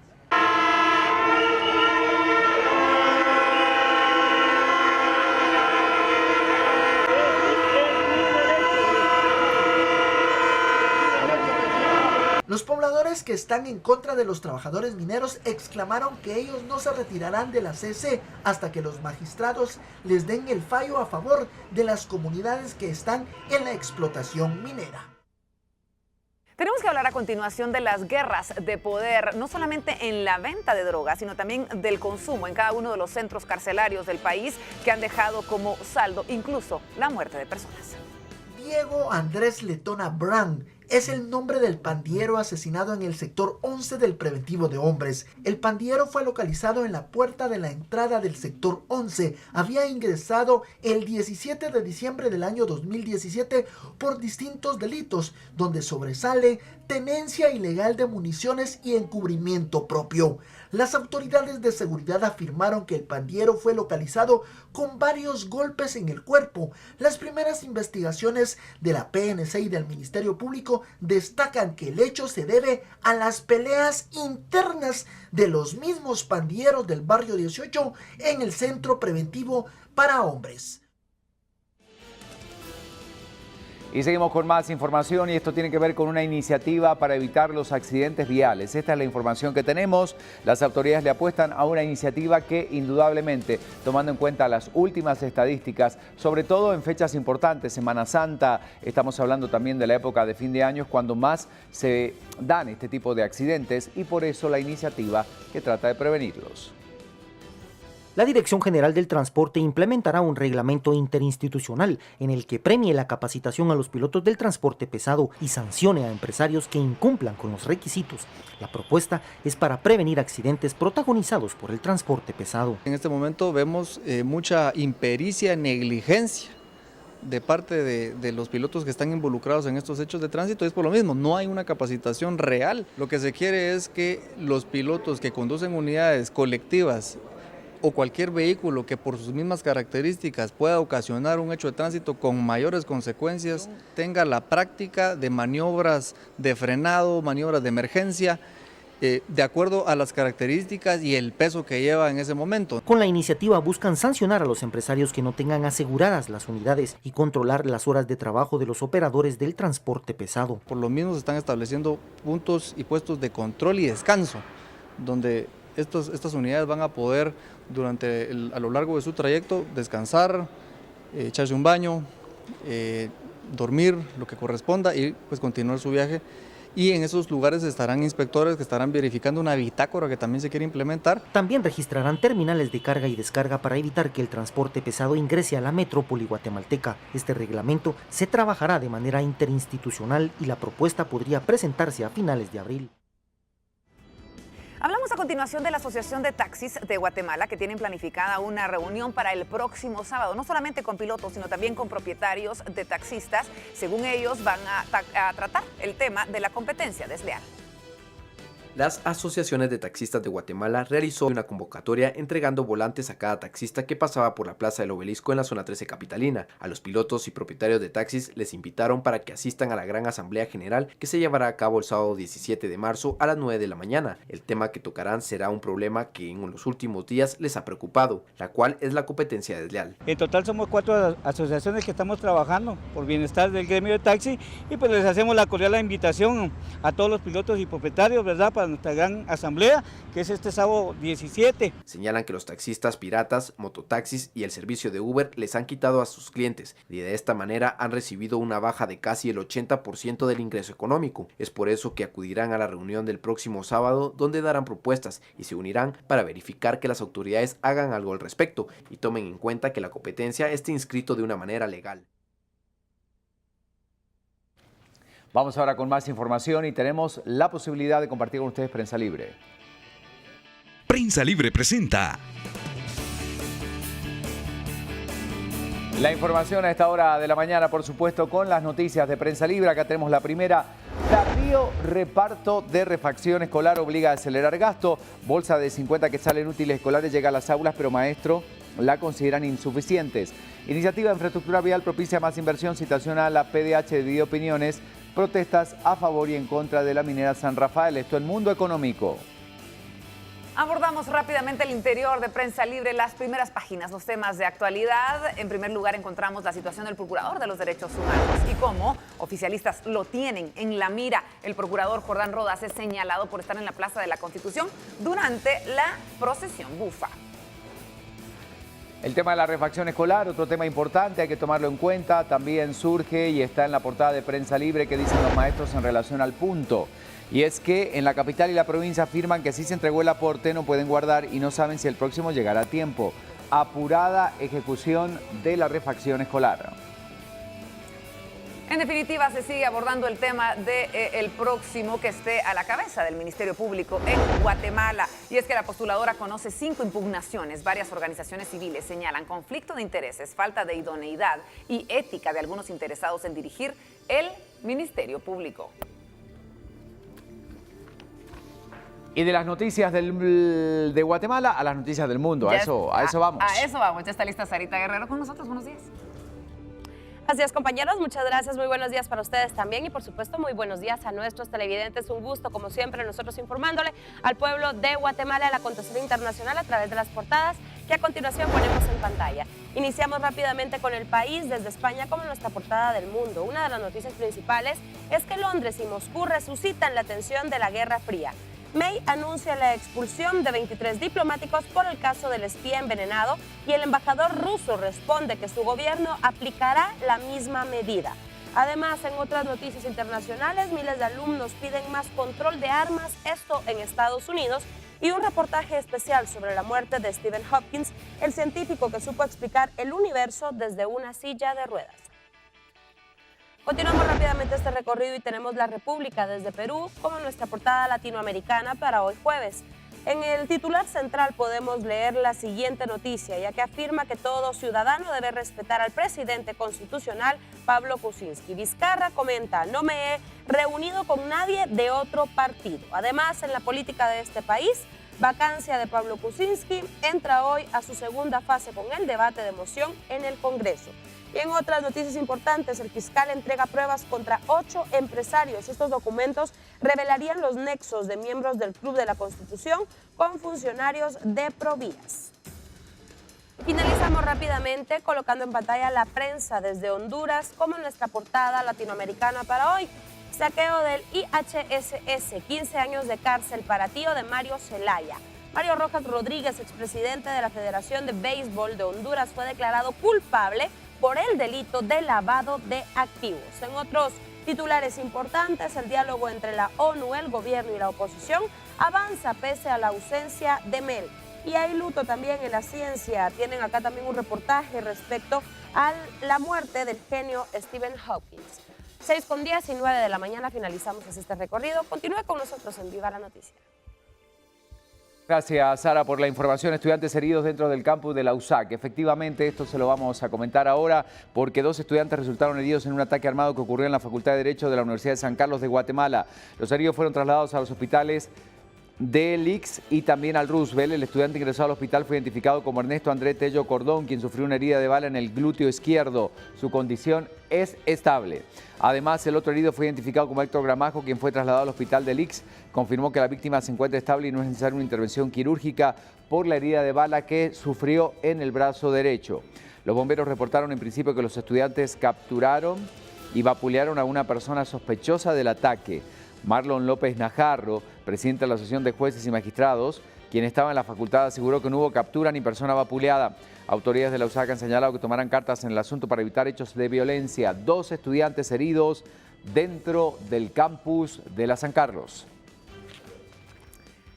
Los pobladores que están en contra de los trabajadores mineros exclamaron que ellos no se retirarán de la CC hasta que los magistrados les den el fallo a favor de las comunidades que están en la explotación minera. Tenemos que hablar a continuación de las guerras de poder, no solamente en la venta de drogas, sino también del consumo en cada uno de los centros carcelarios del país que han dejado como saldo incluso la muerte de personas. Diego Andrés Letona Brand es el nombre del pandillero asesinado en el sector 11 del preventivo de hombres. El pandillero fue localizado en la puerta de la entrada del sector 11. Había ingresado el 17 de diciembre del año 2017 por distintos delitos, donde sobresale tenencia ilegal de municiones y encubrimiento propio. Las autoridades de seguridad afirmaron que el pandillero fue localizado con varios golpes en el cuerpo. Las primeras investigaciones de la PNC y del Ministerio Público destacan que el hecho se debe a las peleas internas de los mismos pandilleros del barrio 18 en el centro preventivo para hombres. Y seguimos con más información y esto tiene que ver con una iniciativa para evitar los accidentes viales. Esta es la información que tenemos. Las autoridades le apuestan a una iniciativa que indudablemente, tomando en cuenta las últimas estadísticas, sobre todo en fechas importantes, Semana Santa, estamos hablando también de la época de fin de año, es cuando más se dan este tipo de accidentes y por eso la iniciativa que trata de prevenirlos. La Dirección General del Transporte implementará un reglamento interinstitucional en el que premie la capacitación a los pilotos del transporte pesado y sancione a empresarios que incumplan con los requisitos. La propuesta es para prevenir accidentes protagonizados por el transporte pesado. En este momento vemos mucha impericia, negligencia de parte de los pilotos que están involucrados en estos hechos de tránsito. Es por lo mismo, no hay una capacitación real. Lo que se quiere es que los pilotos que conducen unidades colectivas o cualquier vehículo que por sus mismas características pueda ocasionar un hecho de tránsito con mayores consecuencias, tenga la práctica de maniobras de frenado, maniobras de emergencia, de acuerdo a las características y el peso que lleva en ese momento. Con la iniciativa buscan sancionar a los empresarios que no tengan aseguradas las unidades y controlar las horas de trabajo de los operadores del transporte pesado. Por lo mismo se están estableciendo puntos y puestos de control y descanso, donde estas unidades van a poder a lo largo de su trayecto descansar, echarse un baño, dormir lo que corresponda y pues continuar su viaje. Y en esos lugares estarán inspectores que estarán verificando una bitácora que también se quiere implementar. También registrarán terminales de carga y descarga para evitar que el transporte pesado ingrese a la metrópoli guatemalteca. Este reglamento se trabajará de manera interinstitucional y la propuesta podría presentarse a finales de abril. Hablamos a continuación de la Asociación de Taxis de Guatemala, que tienen planificada una reunión para el próximo sábado, no solamente con pilotos, sino también con propietarios de taxistas. Según ellos, van a tratar el tema de la competencia desleal. Las asociaciones de taxistas de Guatemala realizó una convocatoria entregando volantes a cada taxista que pasaba por la Plaza del Obelisco en la zona 13 capitalina. A los pilotos y propietarios de taxis les invitaron para que asistan a la gran asamblea general que se llevará a cabo el sábado 17 de marzo a las 9 de la mañana. El tema que tocarán será un problema que en los últimos días les ha preocupado, la cual es la competencia desleal. En total somos 4 asociaciones que estamos trabajando por bienestar del gremio de taxi y pues les hacemos la cordial invitación a todos los pilotos y propietarios, ¿verdad?, para nuestra gran asamblea, que es este sábado 17. Señalan que los taxistas piratas, mototaxis y el servicio de Uber les han quitado a sus clientes y de esta manera han recibido una baja de casi el 80% del ingreso económico. Es por eso que acudirán a la reunión del próximo sábado, donde darán propuestas y se unirán para verificar que las autoridades hagan algo al respecto y tomen en cuenta que la competencia esté inscrito de una manera legal. Vamos ahora con más información y tenemos la posibilidad de compartir con ustedes Prensa Libre. Prensa Libre presenta. La información a esta hora de la mañana, por supuesto, con las noticias de Prensa Libre. Acá tenemos la primera. Tardío reparto de refacción escolar obliga a acelerar gasto. Bolsa de 50 que salen útiles escolares llega a las aulas, pero maestro la consideran insuficientes. Iniciativa de infraestructura vial propicia más inversión. Citación a la PDH divide opiniones. Protestas a favor y en contra de la minera San Rafael. Esto en Mundo Económico. Abordamos rápidamente el interior de Prensa Libre, las primeras páginas, los temas de actualidad. En primer lugar encontramos la situación del Procurador de los Derechos Humanos y cómo oficialistas lo tienen en la mira. El Procurador Jordán Rodas es señalado por estar en la Plaza de la Constitución durante la procesión bufa. El tema de la refacción escolar, otro tema importante, hay que tomarlo en cuenta, también surge y está en la portada de Prensa Libre que dicen los maestros en relación al punto. Y es que en la capital y la provincia afirman que si se entregó el aporte no pueden guardar y no saben si el próximo llegará a tiempo. Apurada ejecución de la refacción escolar. En definitiva, se sigue abordando el tema del próximo que esté a la cabeza del Ministerio Público en Guatemala. Y es que la postuladora conoce 5 impugnaciones. Varias organizaciones civiles señalan conflicto de intereses, falta de idoneidad y ética de algunos interesados en dirigir el Ministerio Público. Y de las noticias de Guatemala a las noticias del mundo. A eso vamos. A eso vamos. Ya está lista Sarita Guerrero con nosotros. Buenos días. Así es, compañeros, muchas gracias, muy buenos días para ustedes también y por supuesto muy buenos días a nuestros televidentes. Un gusto, como siempre, nosotros informándole al pueblo de Guatemala el acontecer internacional a través de las portadas que a continuación ponemos en pantalla. Iniciamos rápidamente con el país desde España como nuestra portada del mundo. Una de las noticias principales es que Londres y Moscú resucitan la tensión de la Guerra Fría. May anuncia la expulsión de 23 diplomáticos por el caso del espía envenenado y el embajador ruso responde que su gobierno aplicará la misma medida. Además, en otras noticias internacionales, miles de alumnos piden más control de armas, esto en Estados Unidos, y un reportaje especial sobre la muerte de Stephen Hopkins, el científico que supo explicar el universo desde una silla de ruedas. Continuamos rápidamente este recorrido y tenemos la República desde Perú como nuestra portada latinoamericana para hoy jueves. En el titular central podemos leer la siguiente noticia, ya que afirma que todo ciudadano debe respetar al presidente constitucional Pablo Kuczynski. Vizcarra comenta, no me he reunido con nadie de otro partido. Además, en la política de este país, vacancia de Pablo Kuczynski, entra hoy a su segunda fase con el debate de moción en el Congreso. Y en otras noticias importantes, el fiscal entrega pruebas contra 8 empresarios. Estos documentos revelarían los nexos de miembros del Club de la Constitución con funcionarios de Provías. Finalizamos rápidamente colocando en pantalla la prensa desde Honduras como nuestra portada latinoamericana para hoy. Saqueo del IHSS, 15 años de cárcel para tío de Mario Zelaya. Mario Rojas Rodríguez, expresidente de la Federación de Béisbol de Honduras, fue declarado culpable por el delito de lavado de activos. En otros titulares importantes, el diálogo entre la ONU, el gobierno y la oposición avanza pese a la ausencia de Mel. Y hay luto también en la ciencia. Tienen acá también un reportaje respecto a la muerte del genio Stephen Hawking. 6:10 y 9 de la mañana finalizamos este recorrido. Continúe con nosotros en Viva la Noticia. Gracias, Sara, por la información. Estudiantes heridos dentro del campus de la USAC. Efectivamente, esto se lo vamos a comentar ahora porque 2 estudiantes resultaron heridos en un ataque armado que ocurrió en la Facultad de Derecho de la Universidad de San Carlos de Guatemala. Los heridos fueron trasladados a los hospitales del IX y también al Roosevelt. El estudiante ingresado al hospital fue identificado como Ernesto André Tello Cordón, quien sufrió una herida de bala en el glúteo izquierdo. Su condición es estable. Además, el otro herido fue identificado como Héctor Gramajo, quien fue trasladado al hospital del IX. Confirmó que la víctima se encuentra estable y no es necesaria una intervención quirúrgica por la herida de bala que sufrió en el brazo derecho. Los bomberos reportaron en principio que los estudiantes capturaron y vapulearon a una persona sospechosa del ataque. Marlon López Najarro, presidente de la Asociación de Jueces y Magistrados, quien estaba en la facultad, aseguró que no hubo captura ni persona vapuleada. Autoridades de la USAC han señalado que tomarán cartas en el asunto para evitar hechos de violencia. 2 estudiantes heridos dentro del campus de la San Carlos.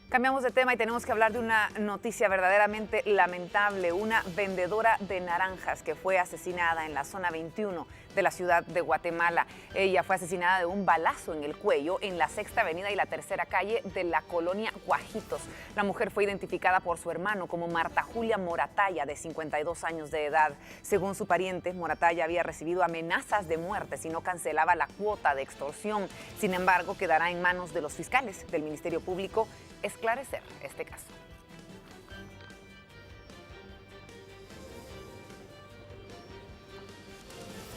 Cambiamos de tema y tenemos que hablar de una noticia verdaderamente lamentable. Una vendedora de naranjas que fue asesinada en la zona 21 de la ciudad de Guatemala. Ella fue asesinada de un balazo en el cuello en la 6ª Avenida y la 3ª calle de la colonia Guajitos. La mujer fue identificada por su hermano como Marta Julia Moratalla, de 52 años de edad. Según su pariente, Moratalla había recibido amenazas de muerte si no cancelaba la cuota de extorsión. Sin embargo, quedará en manos de los fiscales del Ministerio Público esclarecer este caso.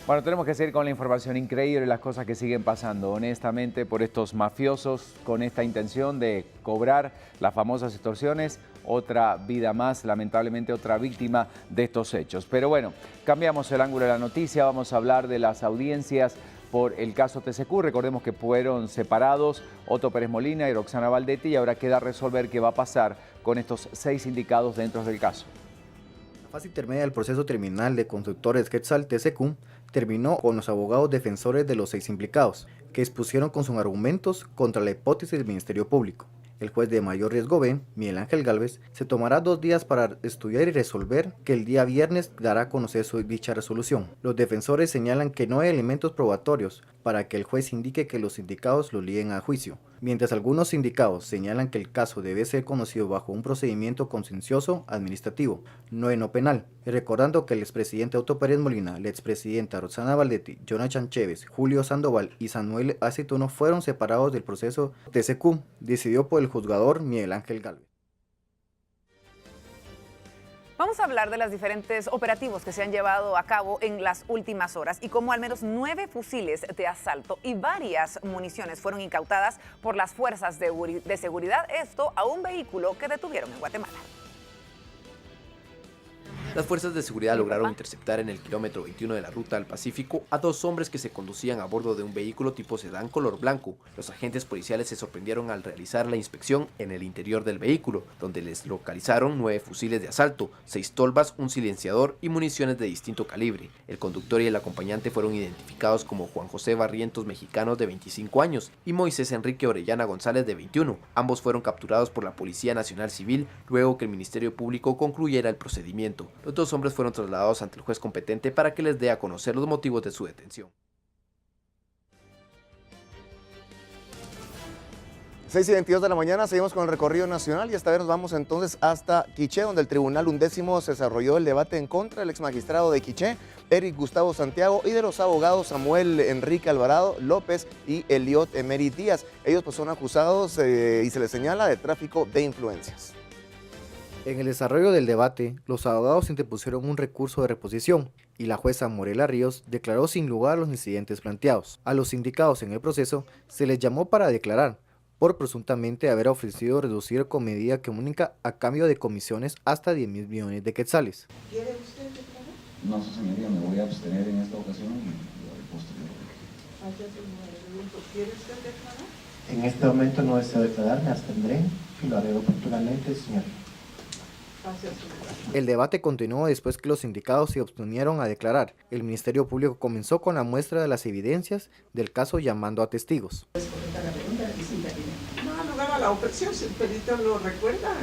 Bueno, tenemos que seguir con la información. Increíble las cosas que siguen pasando, honestamente, por estos mafiosos con esta intención de cobrar las famosas extorsiones. Otra vida más, lamentablemente otra víctima de estos hechos. Pero bueno, cambiamos el ángulo de la noticia, vamos a hablar de las audiencias por el caso TCQ. Recordemos que fueron separados Otto Pérez Molina y Roxana Valdetti y ahora queda resolver qué va a pasar con estos 6 indicados dentro del caso. La fase intermedia del proceso terminal de Constructores Quetzal TCQ terminó con los abogados defensores de los 6 implicados, que expusieron con sus argumentos contra la hipótesis del Ministerio Público. El juez de mayor riesgo B, Miguel Ángel Gálvez, se tomará 2 días para estudiar y resolver, que el día viernes dará a conocer dicha resolución. Los defensores señalan que no hay elementos probatorios para que el juez indique que los sindicados lo liguen a juicio, mientras algunos sindicados señalan que el caso debe ser conocido bajo un procedimiento contencioso administrativo, no penal. Y recordando que el expresidente Otto Pérez Molina, la expresidenta Roxana Valdetti, Jonathan Chévez, Julio Sandoval y Samuel Aceituno fueron separados del proceso TCQ, decidió por el juzgador Miguel Ángel Gálvez. Vamos a hablar de los diferentes operativos que se han llevado a cabo en las últimas horas y cómo al menos 9 fusiles de asalto y varias municiones fueron incautadas por las fuerzas de seguridad, esto a un vehículo que detuvieron en Guatemala. Las fuerzas de seguridad lograron interceptar en el kilómetro 21 de la ruta al Pacífico a 2 hombres que se conducían a bordo de un vehículo tipo sedán color blanco. Los agentes policiales se sorprendieron al realizar la inspección en el interior del vehículo, donde les localizaron 9 fusiles de asalto, 6 tolvas, un silenciador y municiones de distinto calibre. El conductor y el acompañante fueron identificados como Juan José Barrientos Mexicanos, de 25 años, y Moisés Enrique Orellana González, de 21. Ambos fueron capturados por la Policía Nacional Civil luego que el Ministerio Público concluyera el procedimiento. Los 2 hombres fueron trasladados ante el juez competente para que les dé a conocer los motivos de su detención. 6:22 de la mañana, seguimos con el recorrido nacional y esta vez nos vamos entonces hasta Quiché, donde el Tribunal 11º se desarrolló el debate en contra del exmagistrado de Quiché, Eric Gustavo Santiago, y de los abogados Samuel Enrique Alvarado López y Eliot Emery Díaz. Ellos pues son acusados y se les señala de tráfico de influencias. En el desarrollo del debate, los abogados interpusieron un recurso de reposición y la jueza Morela Ríos declaró sin lugar los incidentes planteados. A los indicados en el proceso se les llamó para declarar por presuntamente haber ofrecido reducir con medida comunica a cambio de comisiones hasta 10.000 millones de quetzales. ¿Quiere usted declarar? No, su señoría, me voy a abstener en esta ocasión y lo haré posteriormente. ¿Quiere usted declarar? En este momento no deseo declarar, me abstendré y lo haré oportunamente, señor. El debate continuó después que los indicados se opusieron a declarar. El Ministerio Público comenzó con la muestra de las evidencias del caso llamando a testigos. No, no daba la objeción, si el perito lo recuerda.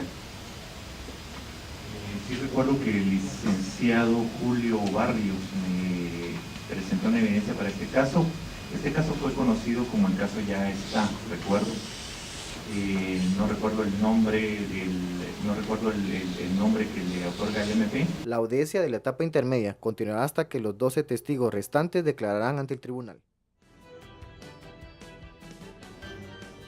Sí recuerdo que el licenciado Julio Barrios me presentó una evidencia para este caso. Este caso fue conocido como el caso Ya Está, recuerdo. No recuerdo el nombre el nombre que le otorga el MP. La audiencia de la etapa intermedia continuará hasta que los 12 testigos restantes declararán ante el tribunal.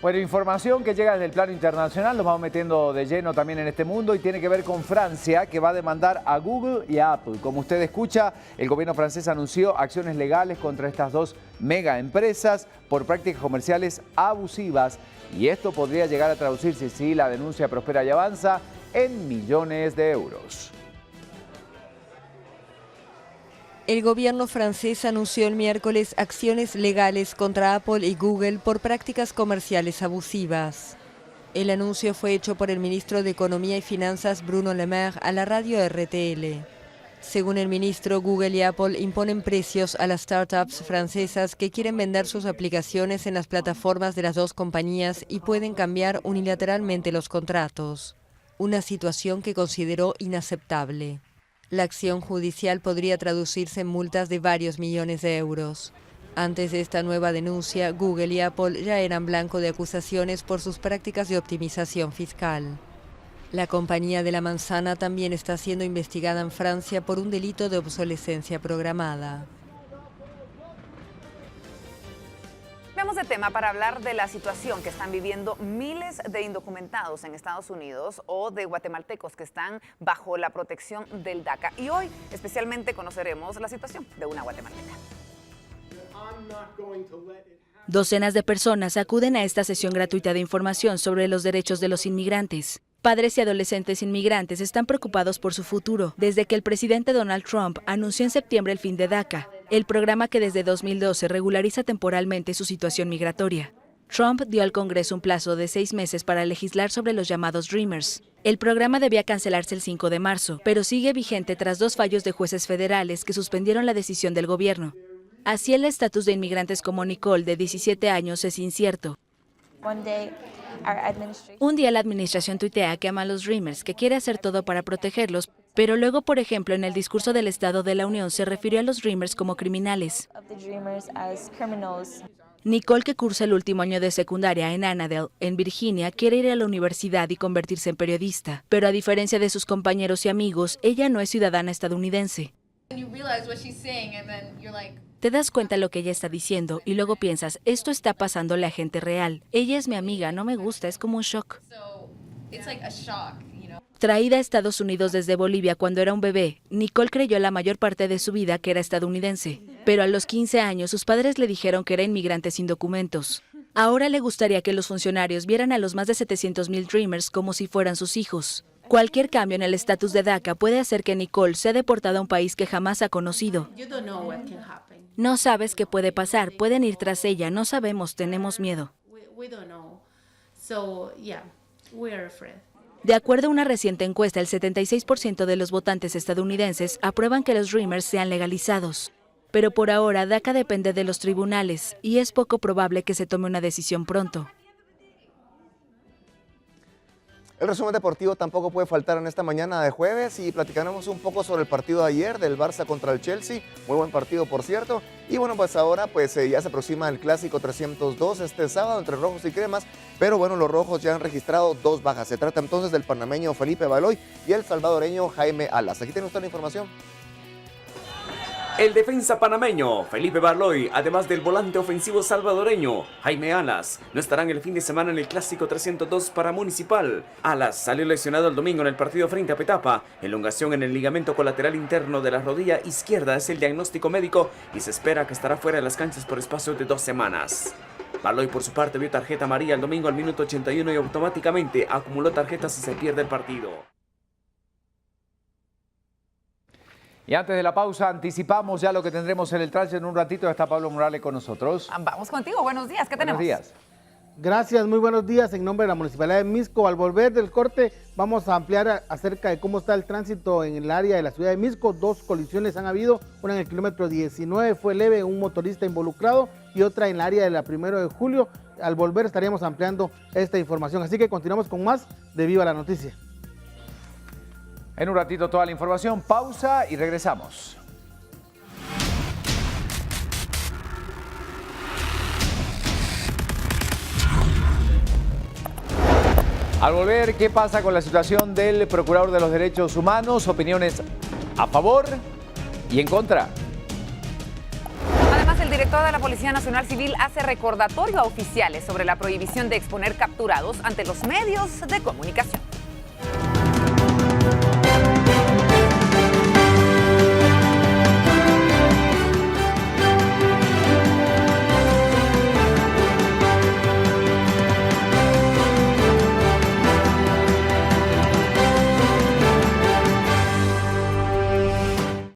Bueno, información que llega desde el plano internacional, nos vamos metiendo de lleno también en este mundo y tiene que ver con Francia, que va a demandar a Google y a Apple. Como usted escucha, el gobierno francés anunció acciones legales contra estas dos mega empresas por prácticas comerciales abusivas y esto podría llegar a traducirse, si la denuncia prospera y avanza, en millones de euros. El gobierno francés anunció el miércoles acciones legales contra Apple y Google por prácticas comerciales abusivas. El anuncio fue hecho por el ministro de Economía y Finanzas Bruno Le Maire a la radio RTL. Según el ministro, Google y Apple imponen precios a las startups francesas que quieren vender sus aplicaciones en las plataformas de las dos compañías y pueden cambiar unilateralmente los contratos. Una situación que consideró inaceptable. La acción judicial podría traducirse en multas de varios millones de euros. Antes de esta nueva denuncia, Google y Apple ya eran blanco de acusaciones por sus prácticas de optimización fiscal. La compañía de la manzana también está siendo investigada en Francia por un delito de obsolescencia programada. Cambiamos de tema para hablar de la situación que están viviendo miles de indocumentados en Estados Unidos o de guatemaltecos que están bajo la protección del DACA. Y hoy especialmente conoceremos la situación de una guatemalteca. Docenas de personas acuden a esta sesión gratuita de información sobre los derechos de los inmigrantes. Padres y adolescentes inmigrantes están preocupados por su futuro desde que el presidente Donald Trump anunció en septiembre el fin de DACA, el programa que desde 2012 regulariza temporalmente su situación migratoria. Trump dio al Congreso un plazo de 6 meses para legislar sobre los llamados Dreamers. El programa debía cancelarse el 5 de marzo, pero sigue vigente tras 2 fallos de jueces federales que suspendieron la decisión del gobierno. Así el estatus de inmigrantes como Nicole, de 17 años, es incierto. Un día la administración tuitea que ama a los Dreamers, que quiere hacer todo para protegerlos, pero luego, por ejemplo, en el discurso del Estado de la Unión se refirió a los Dreamers como criminales. Nicole, que cursa el último año de secundaria en Annandale, en Virginia, quiere ir a la universidad y convertirse en periodista, pero a diferencia de sus compañeros y amigos, ella no es ciudadana estadounidense. Te das cuenta lo que ella está diciendo y luego piensas, esto está pasándole a gente real. Ella es mi amiga, no me gusta, es como un shock. Traída a Estados Unidos desde Bolivia cuando era un bebé, Nicole creyó la mayor parte de su vida que era estadounidense. Pero a los 15 años sus padres le dijeron que era inmigrante sin documentos. Ahora le gustaría que los funcionarios vieran a los más de 700,000 Dreamers como si fueran sus hijos. Cualquier cambio en el estatus de DACA puede hacer que Nicole sea deportada a un país que jamás ha conocido. No sabes qué puede pasar, pueden ir tras ella, no sabemos, tenemos miedo. De acuerdo a una reciente encuesta, el 76% de los votantes estadounidenses aprueban que los Dreamers sean legalizados. Pero por ahora, DACA depende de los tribunales y es poco probable que se tome una decisión pronto. El resumen deportivo tampoco puede faltar en esta mañana de jueves y platicaremos un poco sobre el partido de ayer del Barça contra el Chelsea. Muy buen partido, por cierto. Y bueno, pues ahora ya se aproxima el clásico 302 este sábado entre rojos y cremas. Pero bueno, los rojos ya han registrado 2 bajas. Se trata entonces del panameño Felipe Baloy y el salvadoreño Jaime Alas. Aquí tiene usted la información. El defensa panameño Felipe Baloy, además del volante ofensivo salvadoreño Jaime Alas, no estarán el fin de semana en el Clásico 302 para Municipal. Alas salió lesionado el domingo en el partido frente a Petapa. Elongación en el ligamento colateral interno de la rodilla izquierda es el diagnóstico médico y se espera que estará fuera de las canchas por espacio de 2 semanas. Baloy por su parte vio tarjeta amarilla el domingo al minuto 81 y automáticamente acumuló tarjetas y se pierde el partido. Y antes de la pausa, anticipamos ya lo que tendremos en el tránsito en un ratito. Está Pablo Morales con nosotros. Vamos contigo, buenos días, ¿qué tenemos? Buenos días. Gracias, muy buenos días. En nombre de la Municipalidad de Misco, al volver del corte, vamos a ampliar acerca de cómo está el tránsito en el área de la ciudad de Misco. 2 colisiones han habido, una en el kilómetro 19 fue leve, un motorista involucrado, y otra en el área de la 1 de julio. Al volver estaríamos ampliando esta información, así que continuamos con más de Viva la Noticia. En un ratito toda la información, pausa y regresamos. Al volver, ¿qué pasa con la situación del Procurador de los Derechos Humanos? Opiniones a favor y en contra. Además, el director de la Policía Nacional Civil hace recordatorio a oficiales sobre la prohibición de exponer capturados ante los medios de comunicación.